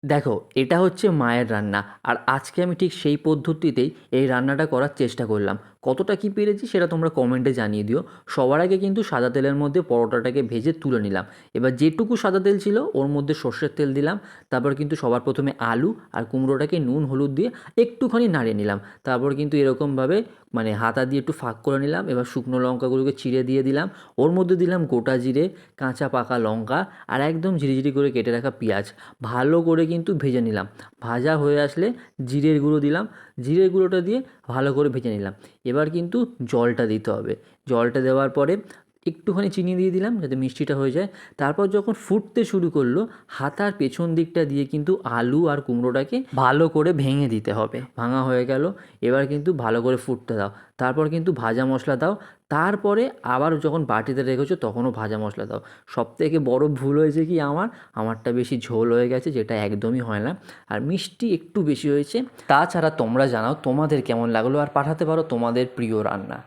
দেখো, এটা হচ্ছে মায়ের রান্না। আর আজকে আমি ঠিক সেই পদ্ধতিতেই এই রান্নাটা করার চেষ্টা করলাম। কতটা কী পেরেছি সেটা তোমরা কমেন্টে জানিয়ে দিও। সবার আগে কিন্তু সাদা তেলের মধ্যে পরোটাটাকে ভেজে তুলে নিলাম। এবার যেটুকু সাদা তেল ছিল ওর মধ্যে সর্ষের তেল দিলাম। তারপর কিন্তু সবার প্রথমে আলু আর কুমড়োটাকে নুন হলুদ দিয়ে একটুখানি নাড়িয়ে নিলাম। তারপর কিন্তু এরকমভাবে মানে হাতা দিয়ে একটু ফাঁক করে নিলাম। এবার শুকনো লঙ্কাগুলোকে চিড়ে দিয়ে দিলাম। ওর মধ্যে দিলাম গোটা জিরে, কাঁচা পাকা লঙ্কা আর একদম ঝিরিঝিরি করে কেটে রাখা পেঁয়াজ। ভালো করে কিন্তু ভেজে নিলাম। ভাজা হয়ে আসলে জিরের গুঁড়ো দিলাম। জিরের গুঁড়োটা দিয়ে ভালো করে ভেজে নিলাম। এবার কিন্তু জলটা দিতে হবে। জলটা দেওয়ার পরে একটুখানি চিনি দিয়ে দিলাম যাতে মিষ্টিটা হয়ে যায়। তারপর যখন ফুটতে শুরু করলো, হাতার পেছন দিকটা দিয়ে কিন্তু আলু আর কুমড়োটাকে ভালো করে ভেঙে দিতে হবে। ভাঙা হয়ে গেল। এবার কিন্তু ভালো করে ফুটতে দাও। তারপর কিন্তু ভাজা মশলা দাও। তারপরে আবার যখন বাটিতে রেখেছো তখনও ভাজা মশলা দাও। সবথেকে বড় ভুল হয়েছে কি আমারটা বেশি ঝোল হয়ে গেছে, যেটা একদমই হয় না। আর মিষ্টি একটু বেশি হয়েছে। তাছাড়া তোমরা জানাও তোমাদের কেমন লাগলো, আর পাঠাতে পারো তোমাদের প্রিয় রান্না।